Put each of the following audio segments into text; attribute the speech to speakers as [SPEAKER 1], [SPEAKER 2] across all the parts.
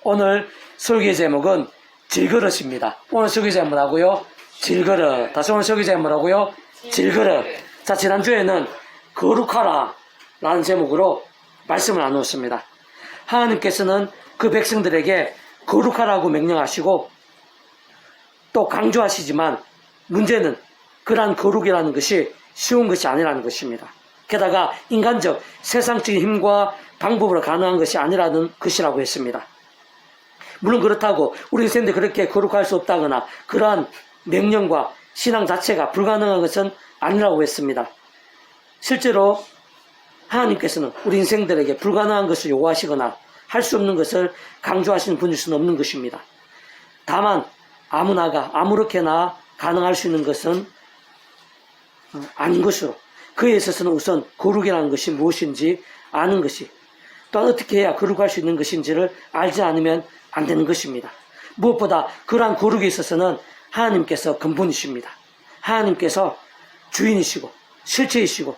[SPEAKER 1] 오늘 설교 제목은 질그릇입니다. 오늘 설교 제목하고요. 질그릇. 다시 오늘 설교 제목하고요. 질그릇. 자, 지난주에는 거룩하라 라는 제목으로 말씀을 나누었습니다. 하나님께서는 그 백성들에게 거룩하라고 명령하시고 또 강조하시지만 문제는 그러한 거룩이라는 것이 쉬운 것이 아니라는 것입니다. 게다가 인간적 세상적인 힘과 방법으로 가능한 것이 아니라는 것이라고 했습니다. 물론 그렇다고 우리 인생인데 그렇게 거룩할 수 없다거나 그러한 명령과 신앙 자체가 불가능한 것은 아니라고 했습니다. 실제로 하나님께서는 우리 인생들에게 불가능한 것을 요구하시거나 할 수 없는 것을 강조하시는 분일 수는 없는 것입니다. 다만 아무나가 아무렇게나 가능할 수 있는 것은 아닌 것으로 그에 있어서는 우선 거룩이라는 것이 무엇인지 아는 것이 또한 어떻게 해야 거룩할 수 있는 것인지를 알지 않으면 안 되는 것입니다. 무엇보다 그러한 거룩에 있어서는 하나님께서 근본이십니다. 하나님께서 주인이시고 실체이시고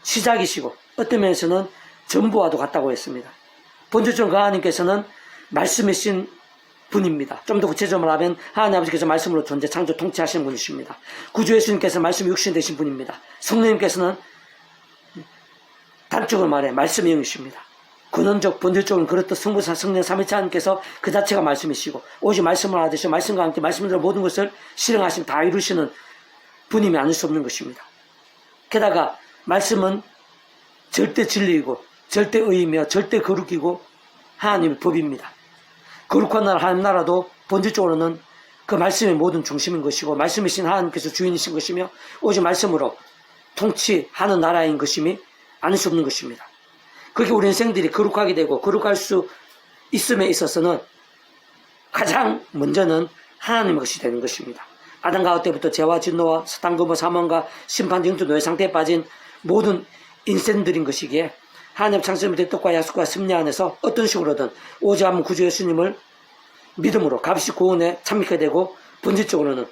[SPEAKER 1] 시작이시고 어떤 면에서는 전부와도 같다고 했습니다. 본질적으로 하나님께서는 말씀이신 분입니다. 좀 더 구체적으로 하면 하나님 아버지께서 말씀으로 존재 창조 통치하시는 분이십니다. 구주 예수님께서 말씀이 육신 되신 분입니다. 성령님께서는 단적으로 말해 말씀의 영이십니다. 근원적 본질적으로 그렇듯 성부사 성령 삼위체 하나님께서 그 자체가 말씀이시고 오직 말씀을 하듯이 말씀과 함께 말씀대로 모든 것을 실행하시면 다 이루시는 분임이 아닐 수 없는 것입니다. 게다가 말씀은 절대 진리이고 절대 의이며 절대 거룩이고 하나님의 법입니다. 거룩한 나라 하나님 나라도 본질적으로는 그 말씀의 모든 중심인 것이고 말씀이신 하나님께서 주인이신 것이며 오직 말씀으로 통치하는 나라인 것임이 아닐 수 없는 것입니다. 그렇게 우리 인생들이 거룩하게 되고 거룩할 수 있음에 있어서는 가장 먼저는 하나님의 것이 되는 것입니다. 아담과 하와 때부터 죄와 진노와 사탄과 사망과 심판 영적 노예 상태에 빠진 모든 인생들인 것이기에 하나님 창조의 뜻과 약속과 섭리 안에서 어떤 식으로든 오직 한 구주 예수님을 믿음으로 값이 구원에 참여하게 되고 본질적으로는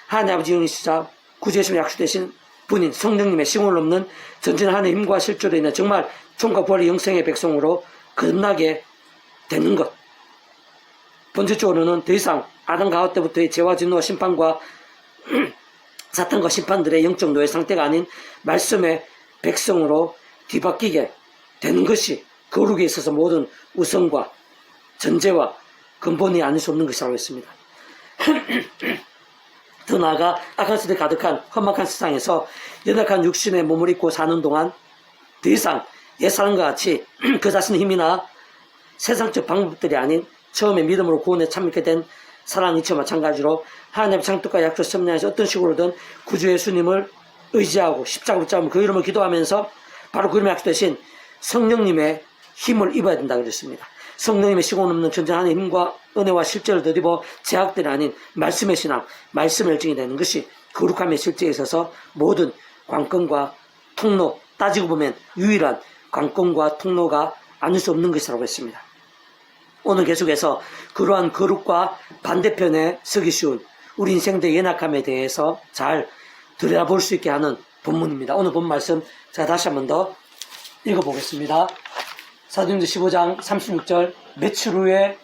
[SPEAKER 1] 하나님 아버지 영이시자 구주 예수님 약속되신 분인 성령님의 시공을 넘는 전진 하나님의 힘과 실조로 인해 정말 총과 부활의 영생의 백성으로 거듭나게 되는 것. 본질적으로는 더 이상 아담과 하와 때부터의 죄와 진노와 심판과 사탄과 심판들의 영적 노예 상태가 아닌 말씀의 백성으로 뒤바뀌게 되는 것이 거룩에 있어서 모든 우선과 전제와 근본이 아닐 수 없는 것이라고 했습니다. 더 나아가 악한 것들이 가득한 험악한 세상에서 연약한 육신의 몸을 입고 사는 동안 더 이상 옛사람과 같이 그 자신의 힘이나 세상적 방법들이 아닌 처음에 믿음으로 구원에 참여하게 된 사랑의 이치와 마찬가지로 하나님의 창뜻과 약속 섭리에서 어떤 식으로든 구주 예수님을 의지하고 십자가 붙잡으면 그 이름을 기도하면서 바로 그 이름에 약속되신 성령님의 힘을 입어야 된다고 그랬습니다. 성령님의 시공 없는 전전하는 힘과 은혜와 실제를 덧입어 제약들이 아닌 말씀의 신앙, 말씀의 열정이 되는 것이 거룩함의 실제에 있어서 모든 관건과 통로, 따지고 보면 유일한 관건과 통로가 아닐 수 없는 것이라고 했습니다. 오늘 계속해서 그러한 거룩과 반대편에 서기 쉬운 우리 인생들의 연약함에 대해서 잘 들여다볼 수 있게 하는 본문입니다. 오늘 본 말씀 제가 다시 한 번 더 읽어보겠습니다. 사도행전 15장 36절 며칠 후에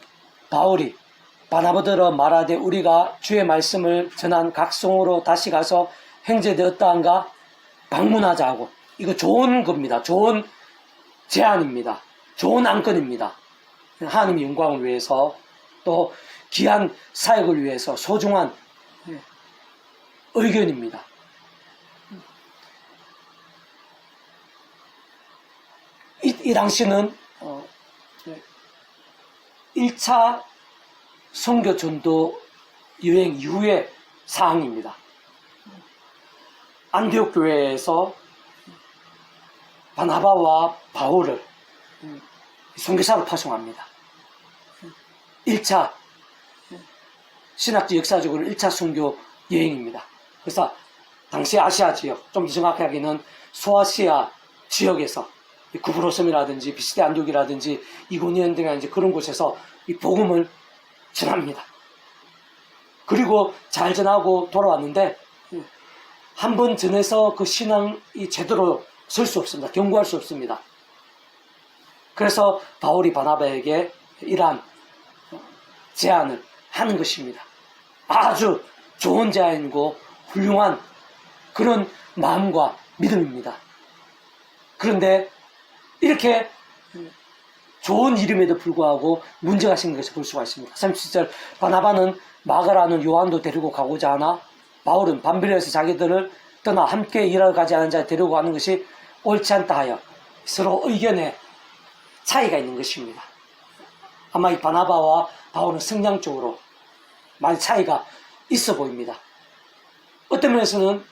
[SPEAKER 1] 바울이 바나바더러 말하되 우리가 주의 말씀을 전한 각성으로 다시 가서 행제되었다한가 방문하자 하고 이거 좋은 겁니다. 좋은 제안입니다. 좋은 안건입니다. 하나님의 영광을 위해서 또 귀한 사역을 위해서 소중한 의견입니다. 이 당시는 1차 선교 전도 여행 이후의 사항입니다. 안디옥 교회에서 바나바와 바울을 선교사로 파송합니다. 1차 신학적 역사적으로 1차 선교 여행입니다. 그래서 당시 아시아 지역, 좀 더 정확하게는 소아시아 지역에서 구브로섬이라든지 비시대 안디옥이라든지 이고니온 등의 그런 곳에서 이 복음을 전합니다. 그리고 잘 전하고 돌아왔는데 한 번 전해서 그 신앙이 제대로 설 수 없습니다. 견고할 수 없습니다. 그래서 바울이 바나바에게 이러한 제안을 하는 것입니다. 아주 좋은 제안이고 훌륭한 그런 마음과 믿음입니다. 그런데 이렇게 좋은 이름에도 불구하고 문제가 생긴 것을 볼 수가 있습니다. 37절 바나바는 마가라는 요한도 데리고 가고자 하나 바울은 밤비례에서 자기들을 떠나 함께 일하러 가지 않은 자를 데리고 가는 것이 옳지 않다 하여 서로 의견에 차이가 있는 것입니다. 아마 이 바나바와 바울은 성향적으로 많이 차이가 있어 보입니다. 어떤 면에서는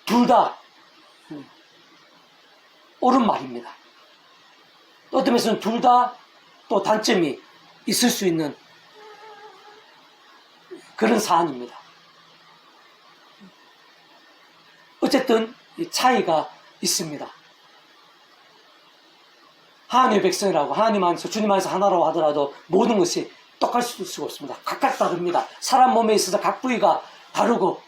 [SPEAKER 1] 둘 다 옳은 말입니다. 어떤 면에서는 둘 다 또 단점이 있을 수 있는 그런 사안입니다. 어쨌든 이 차이가 있습니다. 하나님의 백성이라고 하나님 안에서 주님 안에서 하나라고 하더라도 모든 것이 똑같을 수가 없습니다. 각각 다릅니다. 사람 몸에 있어서 각 부위가 다르고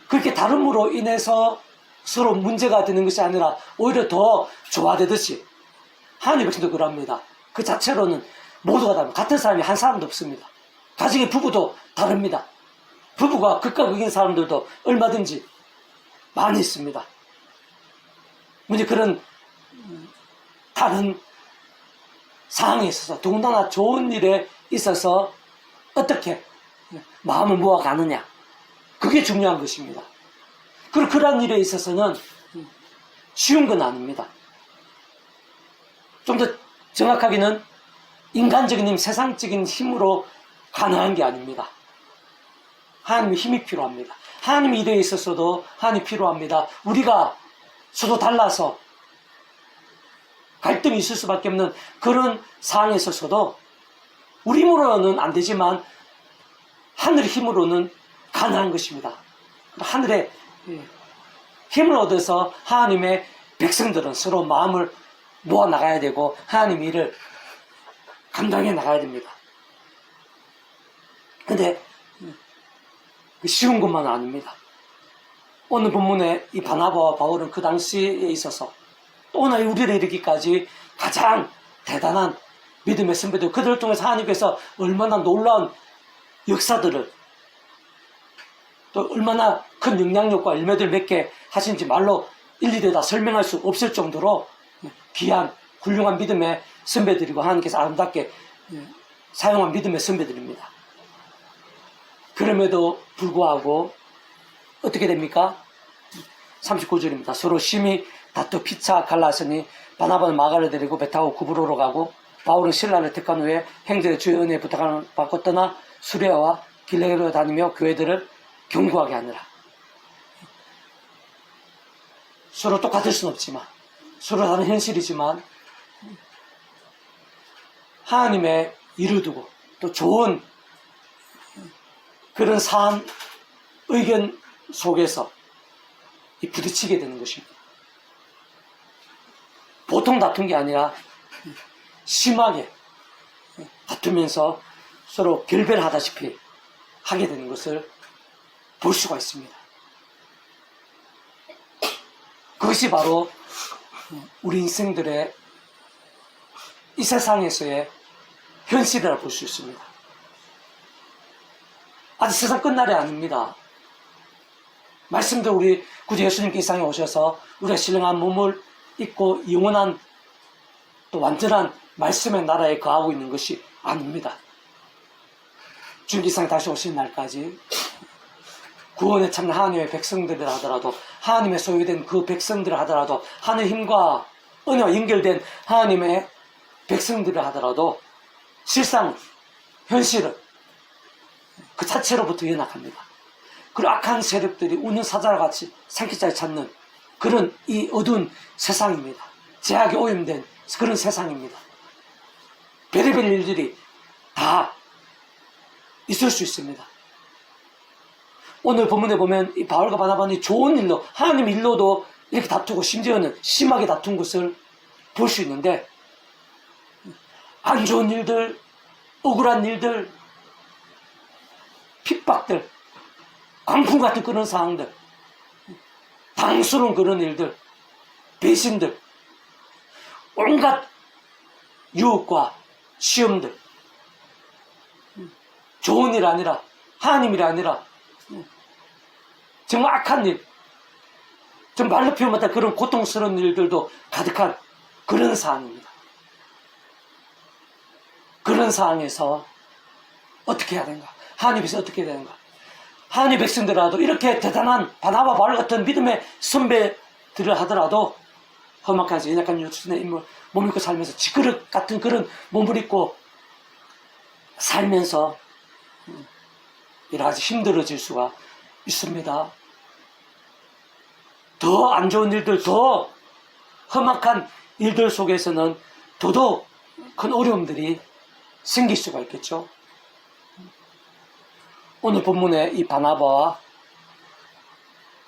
[SPEAKER 1] 그렇게 다름으로 인해서 서로 문제가 되는 것이 아니라 오히려 더 조화되듯이 하나님의 백성도 그럽니다. 그 자체로는 모두가 다릅니다. 같은 사람이 한 사람도 없습니다. 가정의 부부도 다릅니다. 부부가 극과 극인 사람들도 얼마든지 많이 있습니다. 문제 그런 다른 상황에 있어서 더군다나 좋은 일에 있어서 어떻게 마음을 모아가느냐 그게 중요한 것입니다. 그리고 그러한 일에 있어서는 쉬운 건 아닙니다. 좀 더 정확하게는 인간적인 힘, 세상적인 힘으로 가능한 게 아닙니다. 하나님의 힘이 필요합니다. 하나님의 일에 있어서도 하나님이 필요합니다. 우리가 서로 달라서 갈등이 있을 수밖에 없는 그런 상황에 있어서도 우리 힘으로는 안 되지만 하늘의 힘으로는 가능한 것입니다. 하늘의 힘을 얻어서 하나님의 백성들은 서로 마음을 모아 나가야 되고 하나님의 일을 감당해 나가야 됩니다. 근데 쉬운 것만은 아닙니다. 오늘 본문에 이 바나바와 바울은 그 당시에 있어서 또 오늘 우리를 이르기까지 가장 대단한 믿음의 선배들, 그들을 통해서 하나님께서 얼마나 놀라운 역사들을 또 얼마나 큰 영향력과 열매들 몇 개 하신지 말로 일일이 다 설명할 수 없을 정도로 귀한 훌륭한 믿음의 선배들이고 하나님께서 아름답게 사용한 믿음의 선배들입니다. 그럼에도 불구하고 어떻게 됩니까? 39절입니다. 서로 심히 다투 피차 갈라서니 바나바는 마가를 데리고 배 타고 구브로로 가고 바울은 신라를 택한 후에 행전의 주의 은혜에 부탁을 받고 떠나 수레와 길레로 다니며 교회들을 경고하게 하느라. 서로 똑같을 수는 없지만 서로 다른 현실이지만 하나님의 일을 두고 또 좋은 그런 사안 의견 속에서 부딪히게 되는 것입니다. 보통 다툰 게 아니라 심하게 다투면서 서로 결별하다시피 하게 되는 것을 볼 수가 있습니다. 그것이 바로 우리 인생들의 이 세상에서의 현실이라 볼 수 있습니다. 아직 세상 끝날이 아닙니다. 말씀대로 우리 구주 예수님께 이 세상에 오셔서 우리가 신령한 몸을 입고 영원한 또 완전한 말씀의 나라에 거하고 있는 것이 아닙니다. 주님 이 세상에 다시 오시는 날까지 구원에 참는 하나님의 백성들이라 하더라도 하나님의 소유된 그 백성들이라 하더라도 하늘 힘과 은혜와 연결된 하나님의 백성들이라 하더라도 실상 현실은 그 자체로부터 연약합니다. 그리고 악한 세력들이 우는 사자와 같이 생기자를 찾는 그런 이 어두운 세상입니다. 제약에 오염된 그런 세상입니다. 별의별 일들이 다 있을 수 있습니다. 오늘 본문에 보면 이 바울과 바나바는 좋은 일로 하나님 일로도 이렇게 다투고 심지어는 심하게 다툰 것을 볼 수 있는데 안 좋은 일들, 억울한 일들, 핍박들, 광풍 같은 그런 상황들, 당스러운 그런 일들, 배신들, 온갖 유혹과 시험들, 좋은 일 아니라, 하나님 일이 아니라 정말 악한 일, 좀 말로 표현 못할 그런 고통스러운 일들도 가득한 그런 상황입니다. 그런 상황에서 어떻게 해야 되는가? 하나님께서 어떻게 해야 되는가? 하나님 백성들이라도 이렇게 대단한 바나바 바울 같은 믿음의 선배들을 하더라도 험악하지 연약한 육신의 인물 몸 입고 살면서 지그릇 같은 그런 몸을 입고 살면서 여러 가지 힘들어질 수가 있습니다. 더 안 좋은 일들, 더 험악한 일들 속에서는 더더욱 큰 어려움들이 생길 수가 있겠죠. 오늘 본문의 이 바나바와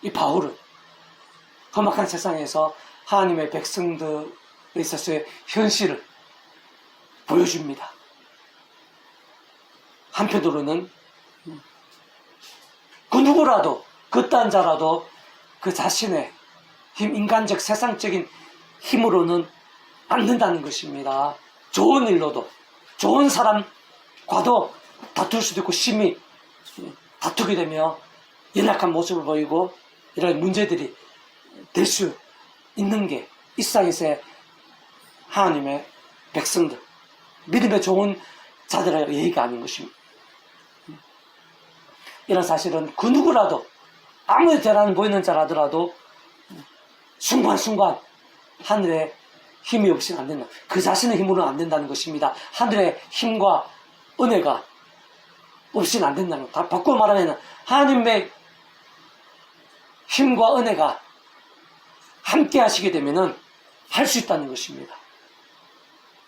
[SPEAKER 1] 이 바울은 험악한 세상에서 하나님의 백성들에 있어서의 현실을 보여줍니다. 한편으로는 그 누구라도, 그딴 자라도 그 자신의 힘, 인간적, 세상적인 힘으로는 안 된다는 것입니다. 좋은 일로도, 좋은 사람과도 다툴 수도 있고 심히 다투게 되며 연약한 모습을 보이고 이런 문제들이 될 수 있는 게 이 세상에서의 하나님의 백성들, 믿음의 좋은 자들의 예의가 아닌 것입니다. 이런 사실은 그 누구라도 아무리 대단한 보이는 자라더라도 순간순간 하늘의 힘이 없이는 안 된다. 그 자신의 힘으로는 안 된다는 것입니다. 하늘의 힘과 은혜가 없이는 안 된다는 것. 바꾸어 말하면 하나님의 힘과 은혜가 함께 하시게 되면은 할 수 있다는 것입니다.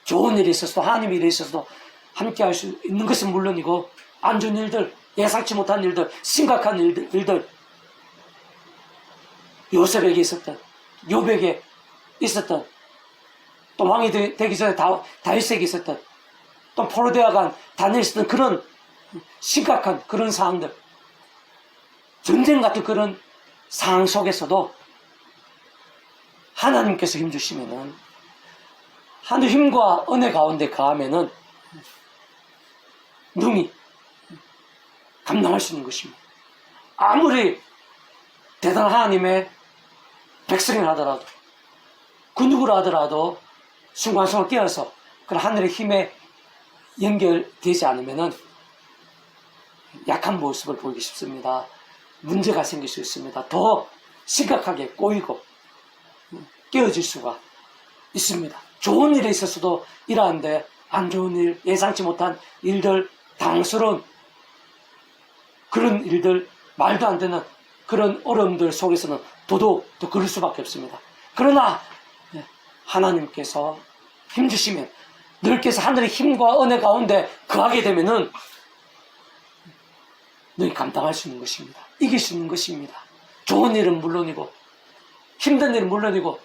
[SPEAKER 1] 좋은 일이 있어서도 하나님의 일이 있어서도 함께 할 수 있는 것은 물론이고 안 좋은 일들, 예상치 못한 일들, 심각한 일들 요셉에게 있었던, 욥에게 있었던, 또 왕이 되기 전에 다윗에게 있었던, 또 포로되어 간 다니엘에 있었던 그런 심각한 그런 상황들, 전쟁 같은 그런 상황 속에서도 하나님께서 힘주시면은, 하늘 힘과 은혜 가운데 가하면은 능히 감당할 수 있는 것입니다. 아무리 대단한 하나님의 백성이라 하더라도, 그 누구라 하더라도 순간순간 깨어서 그 하늘의 힘에 연결되지 않으면은 약한 모습을 보이기 쉽습니다. 문제가 생길 수 있습니다. 더 심각하게 꼬이고 깨어질 수가 있습니다. 좋은 일에 있어서도 이러한데 안 좋은 일, 예상치 못한 일들, 당스러운 그런 일들, 말도 안 되는 그런 어려움들 속에서는 더더욱 더 그럴 수밖에 없습니다. 그러나 하나님께서 힘주시면, 너희께서 하늘의 힘과 은혜 가운데 거하게 되면은 너희 감당할 수 있는 것입니다. 이길 수 있는 것입니다. 좋은 일은 물론이고 힘든 일은 물론이고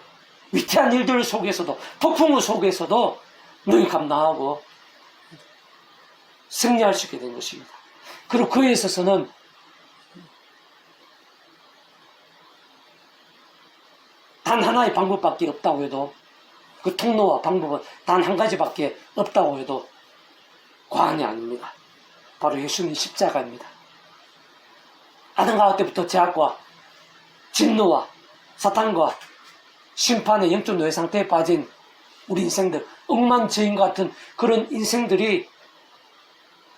[SPEAKER 1] 위태한 일들 속에서도, 폭풍우 속에서도 너희 감당하고 승리할 수 있게 된 것입니다. 그리고 그에 있어서는 단 하나의 방법밖에 없다고 해도, 그 통로와 방법은 단 한 가지밖에 없다고 해도 과언이 아닙니다. 바로 예수님 십자가입니다. 아담과 하와 때부터 죄악과 진노와 사탄과 심판의 영적 노예 상태에 빠진 우리 인생들, 억만저인 같은 그런 인생들이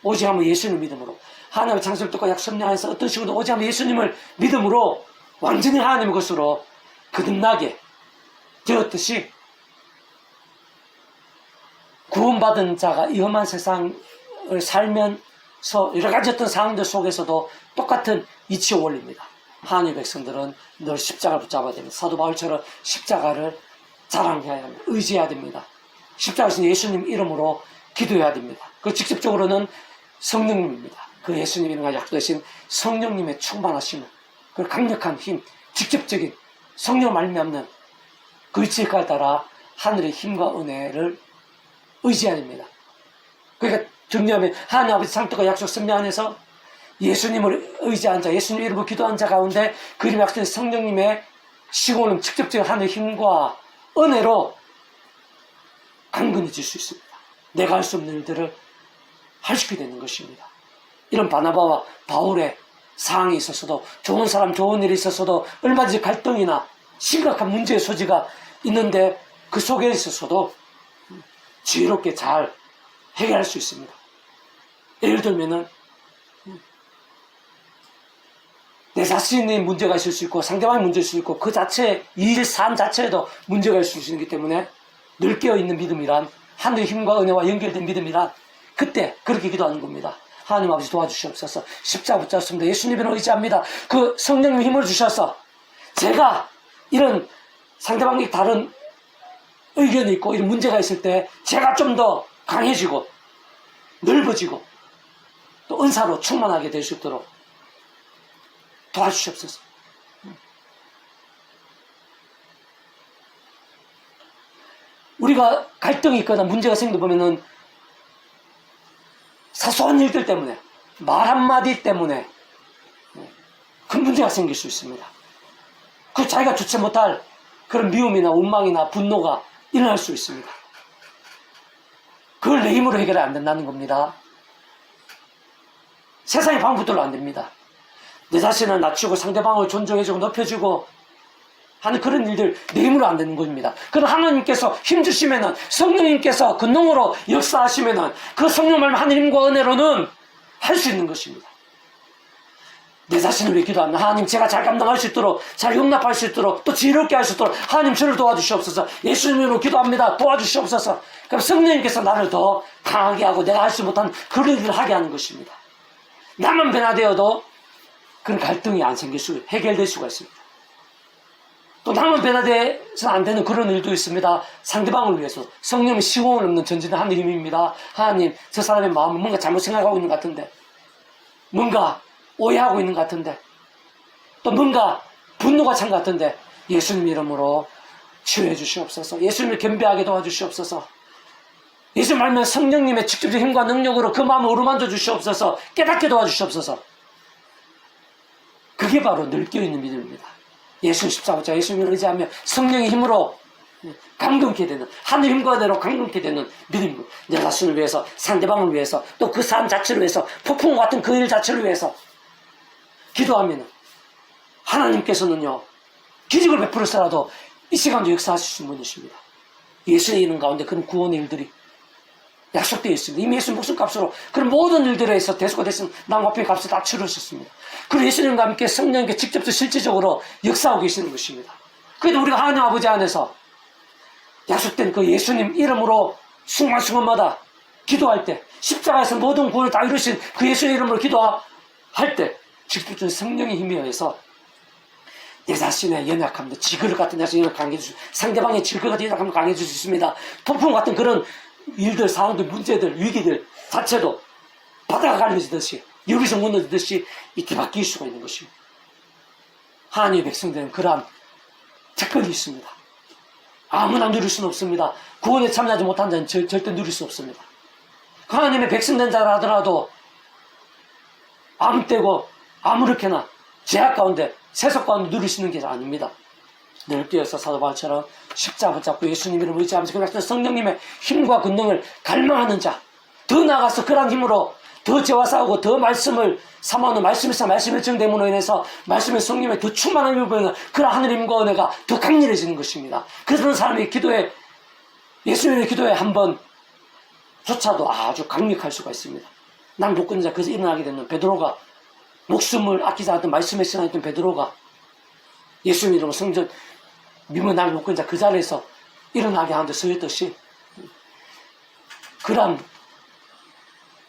[SPEAKER 1] 오직 한번 예수님을 믿음으로, 하나님의 창조를 듣고 약속하여서 어떤 식으로 오직 한번 예수님을 믿음으로 완전히 하나님의 것으로 거듭나게 되었듯이, 구원받은 자가 이 험한 세상을 살면서 여러 가지 어떤 상황들 속에서도 똑같은 이치의 원리입니다. 하나님의 백성들은 늘 십자가를 붙잡아야 됩니다. 사도 바울처럼 십자가를 자랑해야 합니다. 의지해야 됩니다. 십자가에서 예수님 이름으로 기도해야 됩니다. 그 직접적으로는 성령님입니다. 그 예수님 이름과 약속되신 성령님의 충만하심을, 그 강력한 힘, 직접적인 성령 말미암는 그 위치에 따라 하늘의 힘과 은혜를 의지해야 됩니다. 그러니까 정리하면 하나님 아버지 상태가 약속 성령 안에서 예수님을 의지한 자, 예수님 이름으로 기도한 자 가운데 그 이름 약속된 성령님의 시고는 직접적인 하늘의 힘과 은혜로 강건해질 수 있습니다. 내가 할 수 없는 일들을 할 수 있게 되는 것입니다. 이런 바나바와 바울의 상황이 있었어도, 좋은 사람 좋은 일이 있었어도, 얼마든지 갈등이나 심각한 문제의 소지가 있는데 그 속에 있었어도 지혜롭게 잘 해결할 수 있습니다. 예를 들면은 내 자신의 문제가 있을 수 있고 상대방의 문제가 있을 수 있고 그 자체 일, 삶 자체에도 문제가 있을 수 있기 때문에 늘 깨어있는 믿음이란, 하늘의 힘과 은혜와 연결된 믿음이란 그때 그렇게 기도하는 겁니다. 하나님 아버지 도와주시옵소서. 십자가 붙잡습니다. 예수님을 의지합니다. 그 성령님 힘을 주셔서 제가 이런 상대방이 다른 의견이 있고 이런 문제가 있을 때 제가 좀 더 강해지고 넓어지고 또 은사로 충만하게 될 수 있도록 도와주시옵소서. 우리가 갈등이 있거나 문제가 생겨 보면은 사소한 일들 때문에, 말 한마디 때문에 큰 문제가 생길 수 있습니다. 그 자기가 주체 못할 그런 미움이나 원망이나 분노가 일어날 수 있습니다. 그걸 내 힘으로 해결이 안 된다는 겁니다. 세상의 방법들로 안 됩니다. 내 자신을 낮추고 상대방을 존중해주고 높여주고 하는 그런 일들 내 힘으로 안 되는 겁니다. 그럼 하나님께서 힘주시면은, 성령님께서 근능으로 역사하시면은 그 성령 말씀 하나님과 은혜로는 할 수 있는 것입니다. 내 자신을 위해 기도합니다. 하나님, 제가 잘 감당할 수 있도록, 잘 용납할 수 있도록, 또 지혜롭게 할 수 있도록 하나님 저를 도와주시옵소서. 예수님으로 기도합니다. 도와주시옵소서. 그럼 성령님께서 나를 더 강하게 하고 내가 할 수 못한 그런 일을 하게 하는 것입니다. 나만 변화되어도 그런 갈등이 안 생길 수, 해결될 수가 있습니다. 또 나만 변화돼서 안 되는 그런 일도 있습니다. 상대방을 위해서 성령의 시공을 없는 전진한 하나님입니다. 하나님, 저 사람의 마음은 뭔가 잘못 생각하고 있는 것 같은데, 뭔가 오해하고 있는 것 같은데, 또 뭔가 분노가 찬 것 같은데 예수님 이름으로 치유해 주시옵소서. 예수님을 겸비하게 도와주시옵소서. 예수 말면 성령님의 직접적인 힘과 능력으로 그 마음을 어루만져 주시옵소서. 깨닫게 도와주시옵소서. 그게 바로 늘 깨어있는 믿음입니다. 예수 14부자 예수님을 의지하며 성령의 힘으로 강건케 되는, 하늘 힘과 대로 강건케 되는 믿음입니다. 내 자신을 위해서, 상대방을 위해서, 또 그 삶 자체를 위해서, 폭풍 같은 그 일 자체를 위해서 기도하면 하나님께서는요 기적을 베풀어서라도 이 시간도 역사하실 수 있는 분이십니다. 예수의 이름 가운데 그런 구원의 일들이 약속되어 있습니다. 이미 예수님 목숨값으로 그런 모든 일들에서 대수가 됐으면 남과의 값을 다 치르셨습니다. 그리고 예수님과 함께 성령님께 직접 실질적으로 역사하고 계시는 것입니다. 그래도 우리가 하나님 아버지 안에서 약속된 그 예수님 이름으로 순간순간마다 기도할 때, 십자가에서 모든 구원을 다 이루신 그 예수의 이름으로 기도할 때 직접적인 성령의 힘에 의해서 내 자신의 연약함도 지그릇 같은 자신을 강해질 수, 상대방의 지그릇 같은 연약함을 강해질 수 있습니다. 폭풍 같은 그런 일들, 상황들, 문제들, 위기들 자체도 바다가 갈려지듯이, 유리성 무너지듯이 이렇게 바뀔 수가 있는 것입니다. 하나님의 백성들은 그러한 특권이 있습니다. 아무나 누릴 수는 없습니다. 구원에 참여하지 못한 자는 절대 누릴 수 없습니다. 하나님의 백성된 자라 하더라도 아무 때고 아무렇게나 제약 가운데, 세속 가운데 누릴 수 있는 게 아닙니다. 늘 뛰어서 사도 바울처럼 십자가 붙잡고 예수님 이름을 의지하면서 그 성령님의 힘과 권능을 갈망하는 자, 더 나아가서 그런 힘으로 더 죄와 싸우고 더 말씀을 삼아오는 말씀에서 말씀의 정됨으로 인해서 말씀의 성령에 더 충만함을 보이는 그런 하늘의 힘과 은혜가 더 강렬해지는 것입니다. 그런 사람의 기도에, 예수님의 기도에 한 번조차도 아주 강력할 수가 있습니다. 난 못 끊는 자, 그래서 일어나게 되는 베드로가, 목숨을 아끼지 않았던 말씀에 신앙했던 베드로가 예수님 이름으로 성전 미문 날 못 끊는 자 그 자리에서 일어나게 하는데 서 있듯이, 그런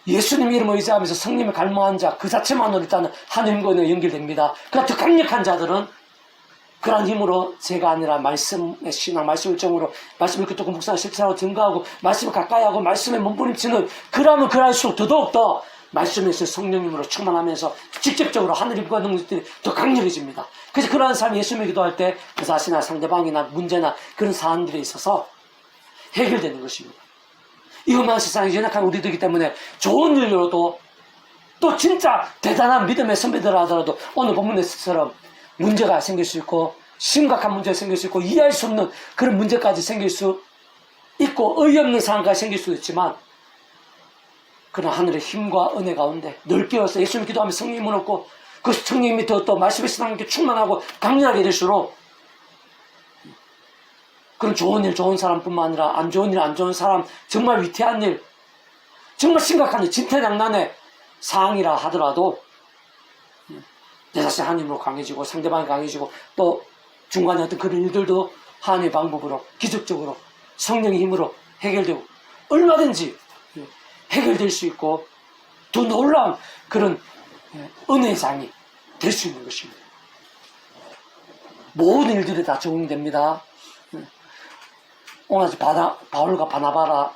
[SPEAKER 1] 예수님 이름을 의지하면서 성령을 갈망한 자 그 자체만으로 일단은 하나님과 은혜가 연결됩니다. 그러나 더 강력한 자들은 그러한 힘으로 제가 아니라 말씀의 신앙, 말씀을 정으로 말씀을 그토록 묵상하고 실천하고 증거하고 말씀을 가까이 하고 말씀에 몸부림치는, 그러면 그럴수록 더더욱더 말씀에서 성령님으로 충만하면서 직접적으로 하늘의 힘과 능력들이 더 강력해집니다. 그래서 그러한 사람이 예수님을 기도할 때 그 자신이나 상대방이나 문제나 그런 사안들에 있어서 해결되는 것입니다. 이것만 세상에 연약한 우리들이기 때문에 좋은 일로도, 또 진짜 대단한 믿음의 선배들 하더라도 오늘 본문에서처럼 문제가 생길 수 있고, 심각한 문제가 생길 수 있고, 이해할 수 없는 그런 문제까지 생길 수 있고, 어이없는 상황까지 생길 수 있지만 그런 하늘의 힘과 은혜 가운데 늘 깨어서 예수님 기도하며 성령님을 얻고 그 성령님이 또 말씀의 신앙에 충만하고 강렬하게 될수록 그런 좋은 일 좋은 사람뿐만 아니라 안 좋은 일 안 좋은 사람 정말 위태한 일 정말 심각한 일 진퇴양난의 상황이라 하더라도 내 자신 하나님으로 강해지고 상대방이 강해지고 또 중간에 어떤 그런 일들도 하나님의 방법으로 기적적으로 성령의 힘으로 해결되고 얼마든지 해결될 수 있고 더 놀라운 그런 은혜의 장이 될 수 있는 것입니다. 모든 일들이 다 적용됩니다. 오늘 바울과 바나바라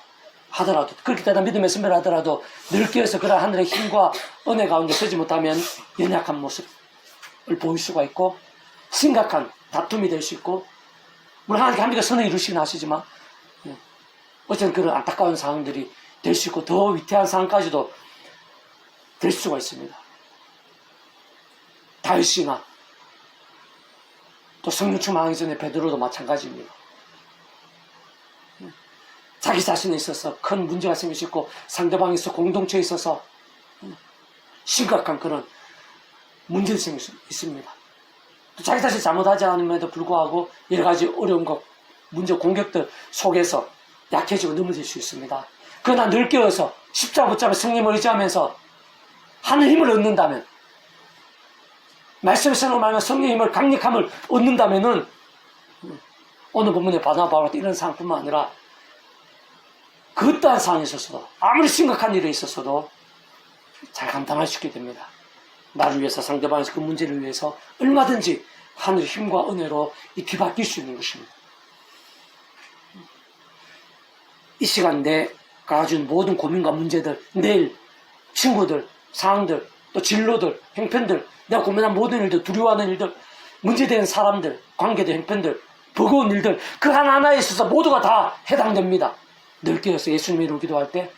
[SPEAKER 1] 하더라도 그렇게 되다 믿음의 선배를 하더라도 늘 깨어서 그런 하늘의 힘과 은혜 가운데 서지 못하면 연약한 모습을 보일 수가 있고 심각한 다툼이 될 수 있고 물론 하나님께 선을 이루시긴 하시지만 어쨌든 그런 안타까운 상황들이 될 수 있고 더 위태한 상황까지도 될 수가 있습니다. 다윗이나 또 성령 충만하기 전에 베드로도 마찬가지입니다. 자기 자신에 있어서 큰 문제가 생길 수 있고 상대방에 있어 공동체에 있어서 심각한 그런 문제가 생길 수 있습니다. 또 자기 자신이 잘못하지 않음에도 불구하고 여러 가지 어려운 것, 문제, 공격들 속에서 약해지고 넘어질 수 있습니다. 그러나 늘 깨어서 십자가 붙잡아 성령을 의지하면서 하늘 힘을 얻는다면 말씀의 선으로 말하면 성령의 힘을 강력함을 얻는다면은 오늘 본문의 바나바와 이런 상황뿐만 아니라 그 어떠한 상황에 있어서도 아무리 심각한 일에 있어서도 잘 감당할 수 있게 됩니다. 나를 위해서 상대방에서 그 문제를 위해서 얼마든지 하늘의 힘과 은혜로 뒤바뀔 수 있는 것입니다. 이 시간 내가 가진 모든 고민과 문제들, 내일 친구들, 상황들, 또 진로들, 형편들, 내가 고민한 모든 일들, 두려워하는 일들, 문제되는 사람들, 관계들, 형편들, 버거운 일들 그 하나하나에 있어서 모두가 다 해당됩니다. 늘 깨어서 예수님 이름으로 기도할 때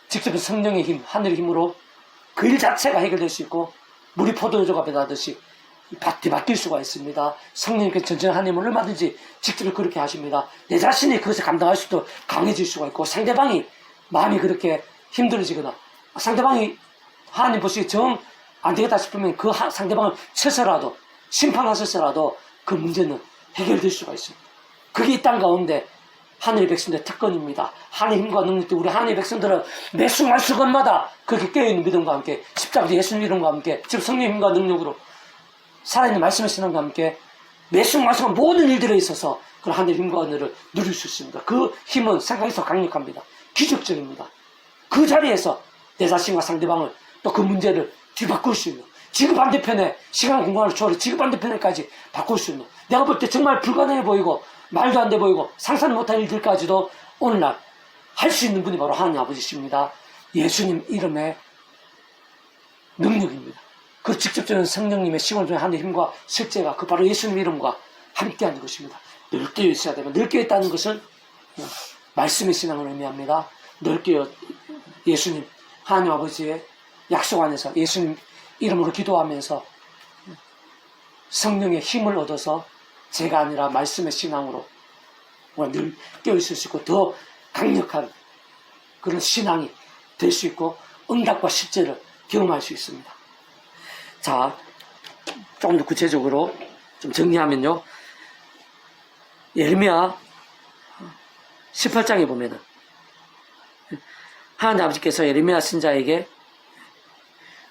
[SPEAKER 1] 직접 성령의 힘, 하늘의 힘으로 그 일 자체가 해결될 수 있고 물이 포도주가 배다듯이 뒤바뀔 수가 있습니다. 성령님께서 전전한 하나님은 얼마든지 직접 그렇게 하십니다. 내 자신이 그것을 감당할 수도 강해질 수가 있고 상대방이 마음이 그렇게 힘들어지거나 상대방이 하나님 보시기에 정 안 되겠다 싶으면 그 상대방을 쳐서라도 심판하셔서라도 그 문제는 해결될 수가 있습니다. 그게 이 땅 가운데 하늘의 백성들의 특권입니다. 하나님의 힘과 능력도 우리 하나님의 백성들은 매 순간마다 그렇게 깨어있는 믿음과 함께 십자가 예수님 이름과 함께 즉 성령의 힘과 능력으로 살아있는 말씀의 신앙과 함께 매 순간 모든 일들에 있어서 그런 하늘의 힘과 은혜를 누릴 수 있습니다. 그 힘은 생각에서 강력합니다. 기적적입니다. 그 자리에서 내 자신과 상대방을 또 그 문제를 뒤바꿀 수 있는 지구 반대편에 시간 공간을 초월해 지구 반대편에까지 바꿀 수 있는 내가 볼 때 정말 불가능해 보이고 말도 안 돼 보이고 상상 못할 일들까지도 오늘날 할 수 있는 분이 바로 하나님 아버지십니다. 예수님 이름의 능력입니다. 그 직접적인 성령님의 시간 중에 하나님의 힘과 실제가 그 바로 예수님 이름과 함께하는 것입니다. 늘 깨어 있어야 되면 늘 깨어 있다는 것은 말씀의 신앙을 의미합니다. 늘 깨어 예수님 하나님 아버지의 약속 안에서 예수님 이름으로 기도하면서 성령의 힘을 얻어서 제가 아니라 말씀의 신앙으로 늘 깨어있을 수 있고 더 강력한 그런 신앙이 될 수 있고 응답과 실제를 경험할 수 있습니다. 자, 조금 더 구체적으로 좀 정리하면요. 예레미야 18장에 보면은 하나님 아버지께서 예레미야 선지자에게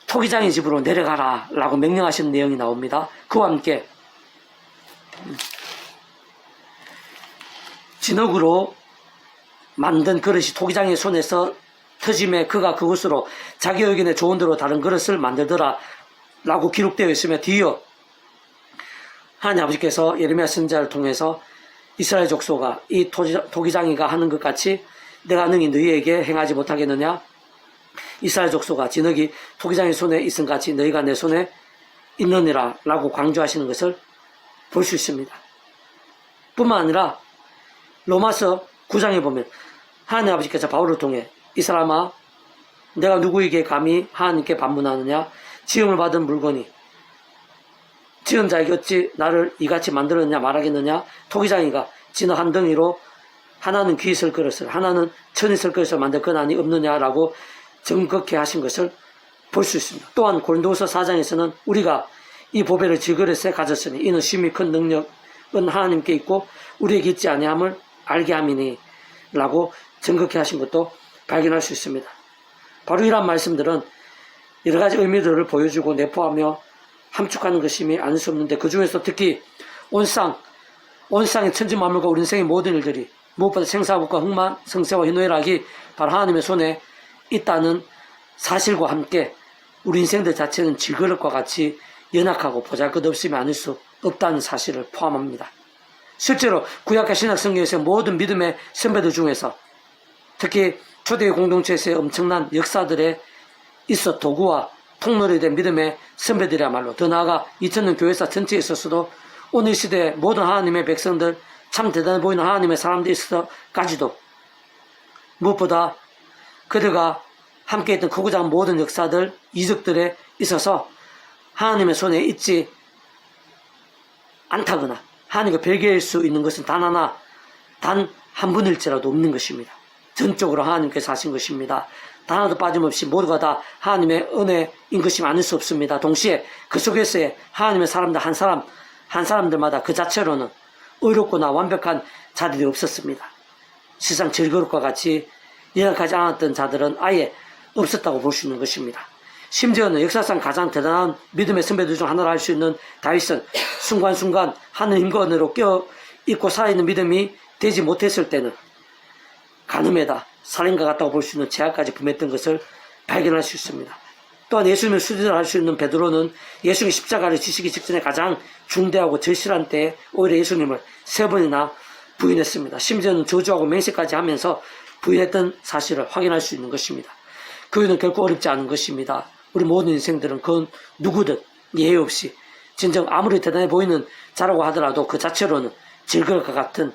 [SPEAKER 1] 토기장의 집으로 내려가라 라고 명령하시는 내용이 나옵니다. 그와 함께 진흙으로 만든 그릇이 토기장의 손에서 터짐에 그가 그것으로 자기 의견에 좋은 대로 다른 그릇을 만들더라 라고 기록되어 있으며 뒤이어 하나님 아버지께서 예레미야 선지자를 통해서 이스라엘 족속아 이 토기장이가 하는 것 같이 내가 능히 너희에게 행하지 못하겠느냐 이스라엘 족속아 진흙이 토기장의 손에 있은 같이 너희가 내 손에 있느니라 라고 강조하시는 것을 볼 수 있습니다. 뿐만 아니라 로마서 9장에 보면 하나님 아버지께서 바울을 통해 이 사람아 내가 누구에게 감히 하나님께 반문하느냐 지음을 받은 물건이 지은 자에게 어찌 나를 이같이 만들었느냐 말하겠느냐 토기장이가 진흙 한 덩이로 하나는 귀 있을 그릇을 하나는 천이 있을 그릇을 만들 권한이 없느냐라고 정극해 하신 것을 볼 수 있습니다. 또한 고린도후서 4장에서는 우리가 이 보배를 질그릇에 가졌으니 이는 심히 큰 능력은 하나님께 있고 우리에게 있지 아니함을 알게 함이니 라고 정극해 하신 것도 발견할 수 있습니다. 바로 이러한 말씀들은 여러 가지 의미들을 보여주고 내포하며 함축하는 것임이 아닐 수 없는데, 그 중에서 특히 온상의 천지 만물과 우리 인생의 모든 일들이 무엇보다 생사국과 흥만, 성세와 희노애락이 바로 하나님의 손에 있다는 사실과 함께 우리 인생들 자체는 질그릇과 같이 연약하고 보잘것없음이 아닐 수 없다는 사실을 포함합니다. 실제로 구약과 신약 성경에서 모든 믿음의 선배들 중에서 특히 초대의 공동체에서의 엄청난 역사들에 있어 도구와 통로이 된 믿음의 선배들이야말로, 더 나아가 2000년 교회사 전체에 있어서도 오늘 시대의 모든 하나님의 백성들, 참 대단해 보이는 하나님의 사람들이 있어서까지도 무엇보다 그들과 함께했던 크고 작은 모든 역사들, 이적들에 있어서 하나님의 손에 있지 않다거나 하나님과 별개일 수 있는 것은 단 한 분일지라도 없는 것입니다. 전적으로 하나님께서 하신 것입니다. 단 하나도 빠짐없이 모두가 다 하나님의 은혜인 것이 아닐 수 없습니다. 동시에 그 속에서의 하나님의 사람들 한 사람들마다 그 자체로는 의롭거나 완벽한 자들이 없었습니다. 세상 질그릇과 같이 연약하지 않았던 자들은 아예 없었다고 볼 수 있는 것입니다. 심지어는 역사상 가장 대단한 믿음의 선배들 중 하나로 할 수 있는 다윗은 순간순간 하느님과 은혜로 껴있고 살아있는 믿음이 되지 못했을 때는 간음에다 살인과 같다고 볼 수 있는 죄악까지 범했던 것을 발견할 수 있습니다. 또한 예수님을 수지할 수 있는 베드로는 예수님이 십자가를 지시기 직전에 가장 중대하고 절실한 때에 오히려 예수님을 3번이나 부인했습니다. 심지어는 저주하고 맹세까지 하면서 부인했던 사실을 확인할 수 있는 것입니다. 그 이유는 결코 어렵지 않은 것입니다. 우리 모든 인생들은 그 누구든 예외 없이 진정 아무리 대단해 보이는 자라고 하더라도 그 자체로는 질그릇과 같은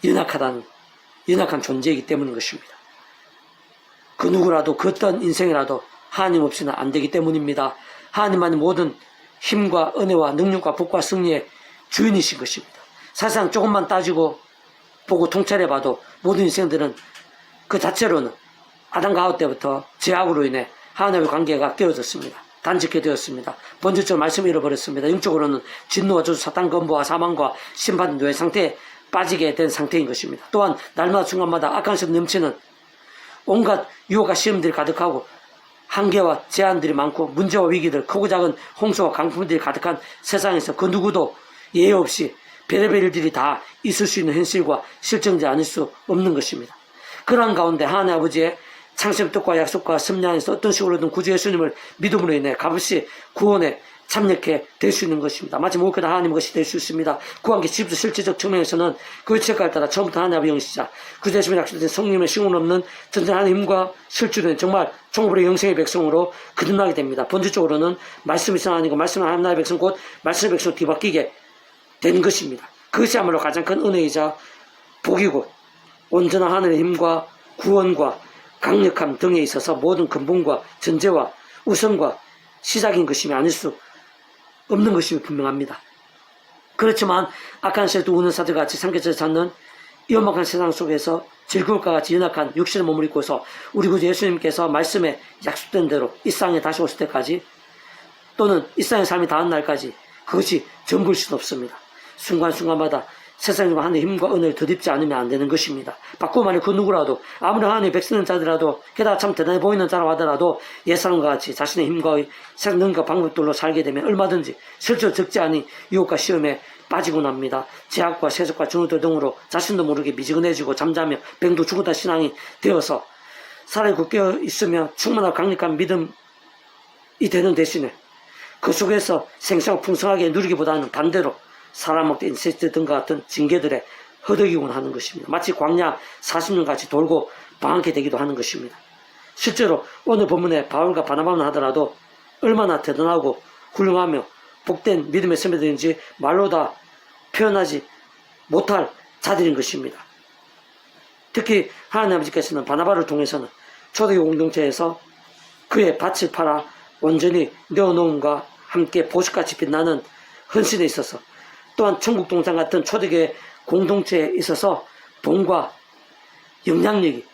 [SPEAKER 1] 연약한 존재이기 때문인 것입니다. 그 누구라도 그 어떤 인생이라도 하나님 없이는 안 되기 때문입니다. 하나님만이 모든 힘과 은혜와 능력과 복과 승리의 주인이신 것입니다. 사실상 조금만 따지고 보고 통찰해봐도 모든 인생들은 그 자체로는 아담과 하와 때부터 죄악으로 인해 하나님의 관계가 깨어졌습니다. 단절게 되었습니다. 본질적으로 말씀을 잃어버렸습니다. 영적으로는 진노와 저주, 사탄 건보와 사망과 심판의 상태에 빠지게 된 상태인 것입니다. 또한 날마다 순간마다 악한 습 넘치는 온갖 유혹과 시험들이 가득하고 한계와 제한들이 많고 문제와 위기들, 크고 작은 홍수와 강풍들이 가득한 세상에서 그 누구도 예외 없이 별의별 일들이 다 있을 수 있는 현실과 실정지 않을 수 없는 것입니다. 그러한 가운데 하나님 아버지의 창세의 뜻과 약속과 섭리 안에서 어떤 식으로든 구주 예수님을 믿음으로 인해 값없이 구원에 참여케 될 수 있는 것입니다. 마치 무엇보다 하나님 것이 될 수 있습니다. 구한 게 집도 실질적 측면에서는 그 체크에 따라 처음부터 하나님 아버지 영시자 구주 예수님의 약속된 성령의 신혼 없는 전전 하나님 힘과 실주는 정말 총으로 영생의 백성으로 거듭나게 됩니다. 본질적으로는 말씀이 아니고 말씀은 하나님의 백성 곧 말씀의 백성으로 뒤바뀌게 된 것입니다. 그것이야말로 가장 큰 은혜이자 복이고 온전한 하늘의 힘과 구원과 강력함 등에 있어서 모든 근본과 전제와 우선과 시작인 것임이 아닐 수 없는 것임이 분명합니다. 그렇지만 악한 세도 우는 사들같이 삼켜져 찾는 이 험악한 세상 속에서 질그릇과 같이 연약한 육신의 몸을 입고서 우리 구주 예수님께서 말씀에 약속된 대로 이 땅에 다시 오실 때까지 또는 이 땅의 삶이 닿은 날까지 그것이 전부일 수는 없습니다. 순간순간마다 세상과 하나님의 힘과 은혜를 덧입지 않으면 안 되는 것입니다. 바꾸고 말해 그 누구라도 아무리 하나님의 백성인 자들이라도 게다가 참 대단해 보이는 자라고 하더라도 옛사람과 같이 자신의 힘과 세상 능력과 방법들로 살게 되면 얼마든지 실제로 적지 않은 유혹과 시험에 빠지고 납니다. 제약과 세속과 증오들 등으로 자신도 모르게 미지근해지고 잠자며 병도 죽었다 신앙이 되어서 살아있고 깨어있으며 충만하고 강력한 믿음이 되는 대신에 그 속에서 생생하고 풍성하게 누리기보다는 반대로 사람먹대 인세트 등과 같은 징계들에 허덕이곤 하는 것입니다. 마치 광야 40년 같이 돌고 방황케 되기도 하는 것입니다. 실제로 오늘 본문에 바울과 바나바는 하더라도 얼마나 대단하고 훌륭하며 복된 믿음의 선배들인지 말로 다 표현하지 못할 자들인 것입니다. 특히 하나님 아버지께서는 바나바를 통해서는 초대교 공동체에서 그의 밭을 팔아 온전히 내어놓음과 함께 보석같이 빛나는 헌신에 있어서 또한 천국 동상 같은 초대교회 공동체에 있어서 돈과 영향력이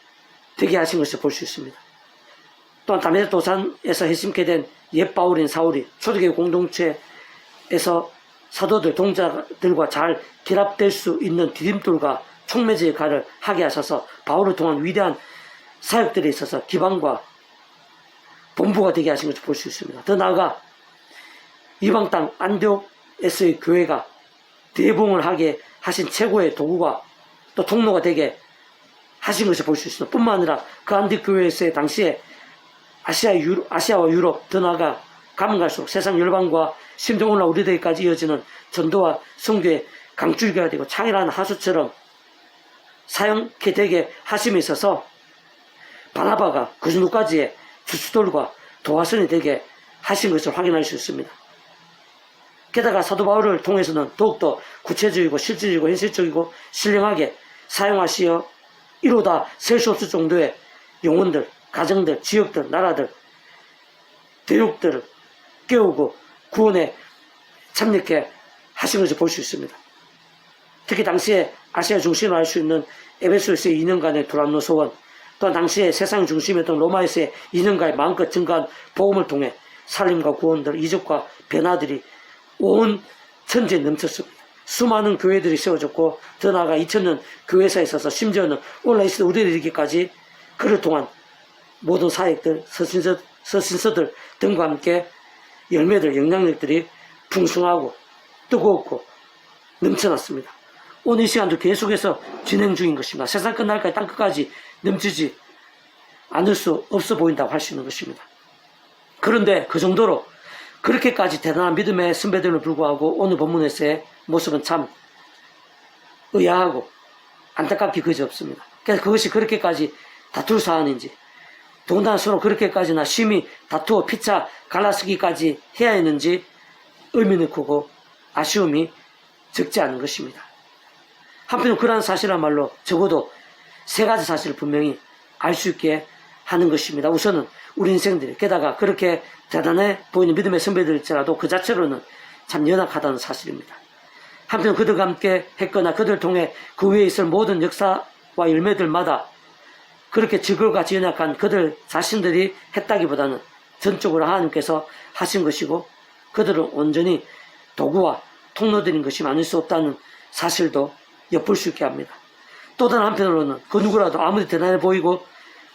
[SPEAKER 1] 되게 하신 것을 볼 수 있습니다. 또한 다메섹 도산에서 해심케 된 옛 바울인 사울이 초대교회 공동체에서 사도들, 동자들과 잘 결합될 수 있는 디딤돌과 촉매제의 칼을 하게 하셔서 바울을 통한 위대한 사역들에 있어서 기반과 본부가 되게 하신 것을 볼 수 있습니다. 더 나아가 이방 땅 안디옥에서의 교회가 대붕을 하게 하신 최고의 도구가 또 통로가 되게 하신 것을 볼 수 있습니다. 뿐만 아니라 그 안디옥 교회에서의 당시에 아시아와 유럽, 더 나아가 가면 갈수록 세상 열방과 심지어 오늘날 우리들에게까지 이어지는 전도와 선교의 강줄기가 되고 창이라는 하수처럼 사용케 되게 하심에 있어서 바나바가 그 정도까지의 주수돌과 도화선이 되게 하신 것을 확인할 수 있습니다. 게다가 사도 바울을 통해서는 더욱더 구체적이고 실질적이고 현실적이고 신령하게 사용하시어 이로다 셀 수 없을 정도의 영혼들, 가정들, 지역들, 나라들, 대륙들을 깨우고 구원에 참여케 하신 것을 볼 수 있습니다. 특히 당시에 아시아 중심을 알 수 있는 에베소에서의 2년간의 두란노 소원, 또한 당시에 세상 중심이었던 로마에서의 2년간의 마음껏 증가한 복음을 통해 살림과 구원들, 이적과 변화들이 온 천지에 넘쳤습니다. 수많은 교회들이 세워졌고 더 나아가 2000년 교회사에 있어서 심지어는 오늘날 이 시대 우리를 이르기까지 그를 통한 모든 사역들, 서신서들 등과 함께 열매들, 영향력들이 풍성하고 뜨거웠고 넘쳐났습니다. 오늘 이 시간도 계속해서 진행 중인 것입니다. 세상 끝날까지 땅끝까지 넘치지 않을 수 없어 보인다고 할 수 있는 것입니다. 그런데 그 정도로 그렇게까지 대단한 믿음의 선배들을 불구하고 오늘 본문에서의 모습은 참 의아하고 안타깝기 그지없습니다. 그래서 그것이 그렇게까지 다툴 사안인지, 더군다나 서로 그렇게까지나 심히 다투어 피차 갈라서기까지 해야 했는지 의미는 크고 아쉬움이 적지 않은 것입니다. 한편 그러한 사실이야말로 적어도 세 가지 사실을 분명히 알 수 있게 하는 것입니다. 우선은 우리 인생들이, 게다가 그렇게 대단해 보이는 믿음의 선배들일지라도 그 자체로는 참 연약하다는 사실입니다. 한편 그들과 함께 했거나 그들을 통해 그 위에 있을 모든 역사와 열매들마다 그렇게 지글같이 연약한 그들 자신들이 했다기보다는 전적으로 하나님께서 하신 것이고 그들은 온전히 도구와 통로들인 것이 아닐 수 없다는 사실도 엿볼 수 있게 합니다. 또 다른 한편으로는 그 누구라도 아무리 대단해 보이고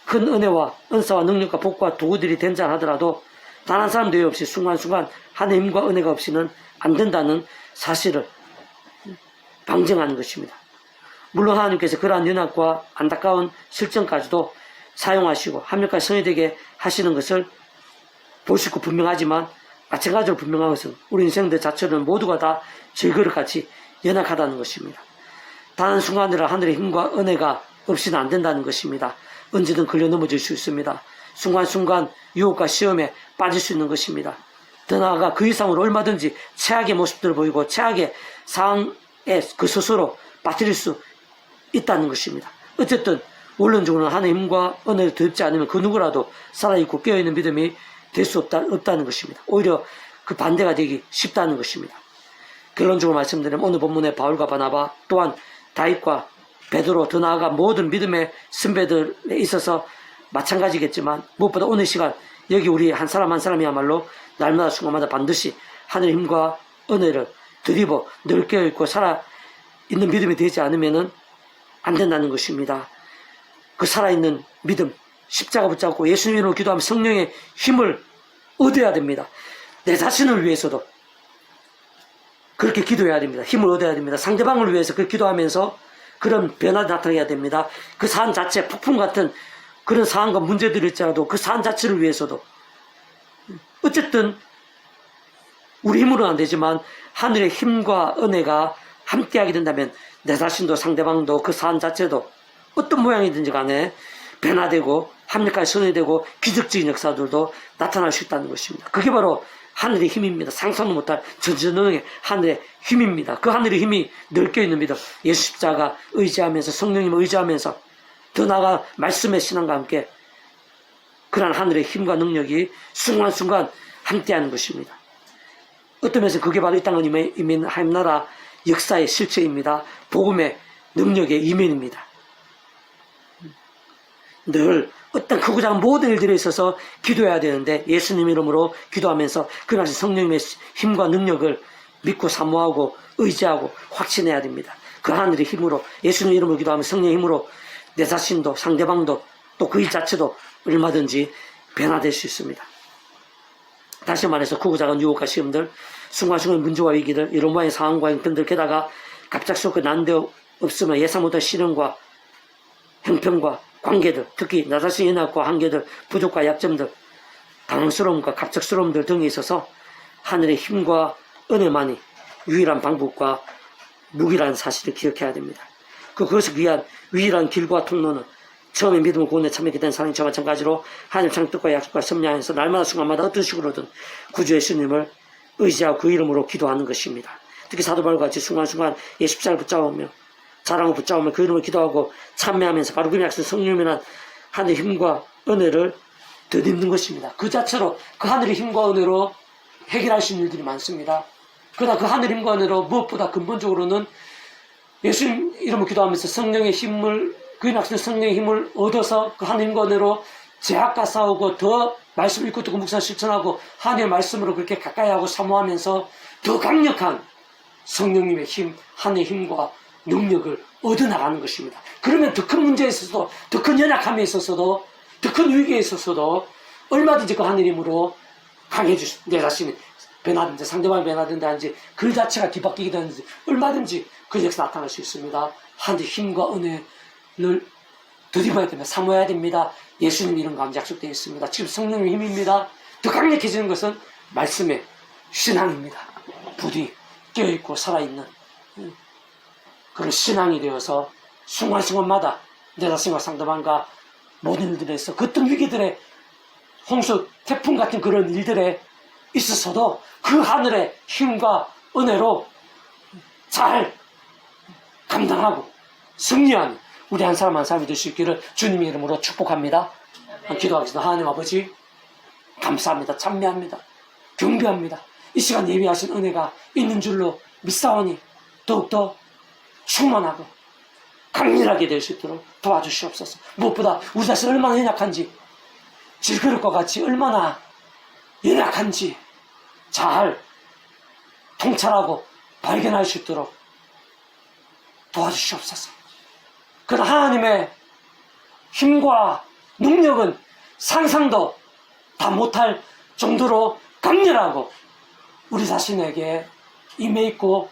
[SPEAKER 1] 큰 은혜와 은사와 능력과 복과 도구들이 된 자 하더라도 단 한 사람도 없이 순간순간 하나님의 힘과 은혜가 없이는 안 된다는 사실을 방증하는 것입니다. 물론 하나님께서 그러한 연약과 안타까운 실정까지도 사용하시고 합력까지 성의되게 하시는 것을 볼 수 있고 분명하지만 마찬가지로 분명한 것은 우리 인생들 자체는 모두가 다 질그릇같이 연약하다는 것입니다. 단 순간이라 하늘의 힘과 은혜가 없이는 안 된다는 것입니다. 언제든 걸려 넘어질 수 있습니다. 순간순간 유혹과 시험에 빠질 수 있는 것입니다. 더 나아가 그 이상으로 얼마든지 최악의 모습들을 보이고 최악의 상황에 그 스스로 빠뜨릴 수 있다는 것입니다. 어쨌든 원론적으로는 하나님의 힘과 은혜를 더입지 않으면 그 누구라도 살아있고 깨어있는 믿음이 될 수 없다는 것입니다. 오히려 그 반대가 되기 쉽다는 것입니다. 결론적으로 말씀드리면 오늘 본문의 바울과 바나바 또한 다윗과 베드로 더 나아가 모든 믿음의 선배들에 있어서 마찬가지겠지만 무엇보다 오늘 시간 여기 우리 한 사람 한 사람이야말로 날마다 순간마다 반드시 하늘의 힘과 은혜를 드리고 늘 깨어있고 살아있는 믿음이 되지 않으면 안 된다는 것입니다. 그 살아있는 믿음, 십자가 붙잡고 예수님으로 기도하면 성령의 힘을 얻어야 됩니다. 내 자신을 위해서도 그렇게 기도해야 됩니다. 힘을 얻어야 됩니다. 상대방을 위해서 그렇게 기도하면서 그런 변화가 나타나야 됩니다. 그 사안 자체, 폭풍 같은 그런 사안과 문제들일지라도 그 사안 자체를 위해서도 어쨌든 우리 힘으로는 안 되지만 하늘의 힘과 은혜가 함께하게 된다면 내 자신도 상대방도 그 사안 자체도 어떤 모양이든지 간에 변화되고 합력까지 선회되고 기적적인 역사들도 나타날 수 있다는 것입니다. 그게 바로 하늘의 힘입니다. 상상도 못할 전지전능의 하늘의 힘입니다. 그 하늘의 힘이 넓게 있는 믿음, 예수 십자가 의지하면서 성령님을 의지하면서 더 나아가 말씀의 신앙과 함께 그러한 하늘의 힘과 능력이 순간순간 함께하는 것입니다. 어떤 면에서 그게 바로 이 땅은 이민 하나님 나라 역사의 실체입니다. 복음의 능력의 이면입니다. 늘 어떤 크고 작은 모든 일들에 있어서 기도해야 되는데 예수님 이름으로 기도하면서 그 당시 성령님의 힘과 능력을 믿고 사모하고 의지하고 확신해야 됩니다. 그 하늘의 힘으로 예수님 이름으로 기도하면 성령의 힘으로 내 자신도 상대방도 또 그 일 자체도 얼마든지 변화될 수 있습니다. 다시 말해서 크고 작은 유혹과 시험들, 순간순간 문제와 위기들, 이런 모양의 상황과 형편들, 게다가 갑작스럽게 난데 없으면 예상 못한 시련과 형편과 관계들, 특히 나 자신의 연약과 한계들, 부족과 약점들, 당황스러움과 갑작스러움들 등에 있어서 하늘의 힘과 은혜만이 유일한 방법과 무기라는 사실을 기억해야 됩니다. 그것을 위한 유일한 길과 통로는 처음에 믿음을 구원에 참여하게 된 사람이 저와 마찬가지로 하나님 창뜻과 약속과 섭리하면서 날마다 순간마다 어떤 식으로든 구주 예수님을 의지하고 그 이름으로 기도하는 것입니다. 특히 사도 바울과 같이 순간순간 십자가를 붙잡으며 자랑을 붙잡으며 그 이름을 기도하고 참여하면서 바로 그 약속 성령이란 하늘의 힘과 은혜를 덧입는 것입니다. 그 자체로 그 하늘의 힘과 은혜로 해결할 수 있는 일들이 많습니다. 그러나 그 하늘의 힘과 은혜로 무엇보다 근본적으로는 예수님 이름을 기도하면서 성령의 힘을 그 약속 성령의 힘을 얻어서 그 하나님과 은혜로 제약과 싸우고 더 말씀 읽고 또 묵상 실천하고 하나님의 말씀으로 그렇게 가까이 하고 사모하면서 더 강력한 성령님의 힘, 하나님의 힘과 능력을 얻어나가는 것입니다. 그러면 더 큰 문제에 있어서도, 더 큰 연약함에 있어서도, 더 큰 위기에 있어서도 얼마든지 그 하나님의 힘으로 강해질 수, 내 자신이 변화든지 상대방이 변화든지 하는지 그 자체가 뒤바뀌게 되는지 얼마든지 그 역사 나타날 수 있습니다. 하나님의 힘과 은혜를 드리봐야 됩니다. 사모해야 됩니다. 예수님 이름 가운데 약속되어 있습니다. 지금 성령의 힘입니다. 더 강력해지는 것은 말씀의 신앙입니다. 부디 깨어있고 살아있는 그런 신앙이 되어서 순간순간마다 내 자신과 상대방과 모든 일들에서 그 어떤 위기들의 홍수, 태풍 같은 그런 일들에 있어서도 그 하늘의 힘과 은혜로 잘 감당하고 승리하는 우리 한 사람 한 사람이 될 수 있기를 주님의 이름으로 축복합니다. 기도하겠습니다. 하나님 아버지 감사합니다. 찬미합니다. 경배합니다. 이 시간 예비하신 은혜가 있는 줄로 믿사오니 더욱더 충만하고 강렬하게 될 수 있도록 도와주시옵소서. 무엇보다 우리 자신 얼마나 연약한지 질그릇과 같이 얼마나 연약한지 잘 통찰하고 발견할 수 있도록 도와주시옵소서. 그러나 하나님의 힘과 능력은 상상도 다 못할 정도로 강렬하고 우리 자신에게 임해 있고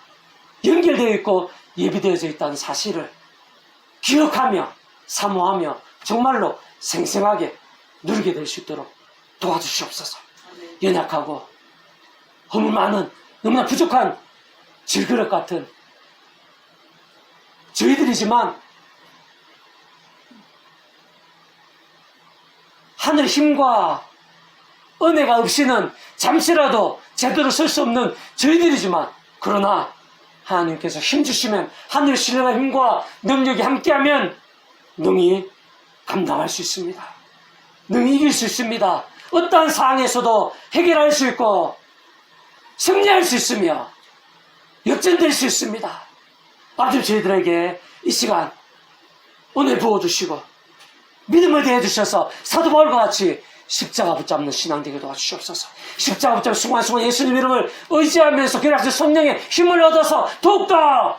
[SPEAKER 1] 연결되어 있고 예비되어져 있다는 사실을 기억하며 사모하며 정말로 생생하게 누리게 될 수 있도록 도와주시옵소서. 연약하고 허물 많은 너무나 부족한 질그릇 같은 저희들이지만 하늘 힘과 은혜가 없이는 잠시라도 제대로 설 수 없는 저희들이지만 그러나 하나님께서 힘주시면 하늘 신령한 힘과 능력이 함께하면 능히 감당할 수 있습니다. 능히 이길 수 있습니다. 어떠한 상황에서도 해결할 수 있고 승리할 수 있으며 역전될 수 있습니다. 아주 저희들에게 이 시간 은혜 부어주시고 믿음을 대해주셔서 사도 바울과 같이 십자가 붙잡는 신앙 되게 도와주시옵소서. 십자가 붙잡는 순간순간 예수님 이름을 의지하면서 그래서 성령의 힘을 얻어서 더욱더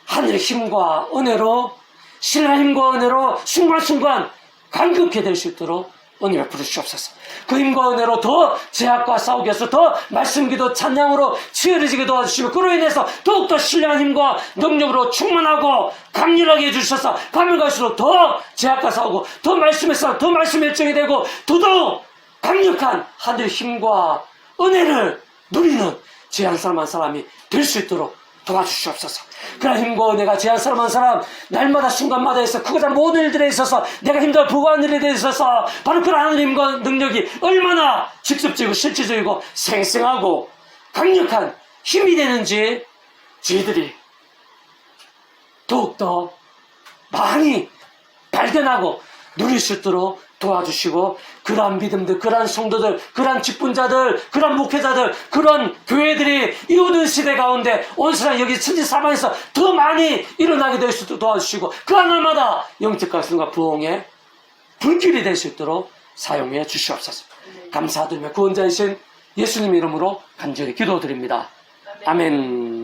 [SPEAKER 1] 하늘의 힘과 은혜로 신의 힘과 은혜로 순간순간 감격해 될 수 있도록 은혜 베풀어 주시옵소서. 그 힘과 은혜로 더 제약과 싸우게 해서 더 말씀기도 찬양으로 치열해지게 도와주시고 그로 인해서 더욱더 신령한 힘과 능력으로 충만하고 강렬하게 해주셔서 가면 갈수록 더 제약과 싸우고 더 말씀에 싸우고 더 말씀에 열정이 되고 더더욱 강력한 하늘의 힘과 은혜를 누리는 제 한 사람 한 사람이 될 수 있도록 도와주시옵소서. 그런 힘과 은혜가 제 한 사람 한 사람 날마다 순간마다 해서 그보다 모든 일들에 있어서 내가 힘들어 부과하는 일에 있어서 바로 그런 하나님의 힘과 능력이 얼마나 직접적이고 실질적이고 생생하고 강력한 힘이 되는지 저희들이 더욱더 많이 발견하고 누릴 수 있도록 도와주시고 그러한 믿음들, 그러한 성도들, 그러한 직분자들, 그러한 목회자들, 그런 교회들이 이 어두운 시대 가운데 온 세상 여기 천지사방에서 더 많이 일어나게 될 수 있도록 도와주시고 그 하나마다 영적 각성과 부흥의 불길이 될 수 있도록 사용해 주시옵소서. 감사드리며 구원자이신 예수님 이름으로 간절히 기도드립니다. 아멘.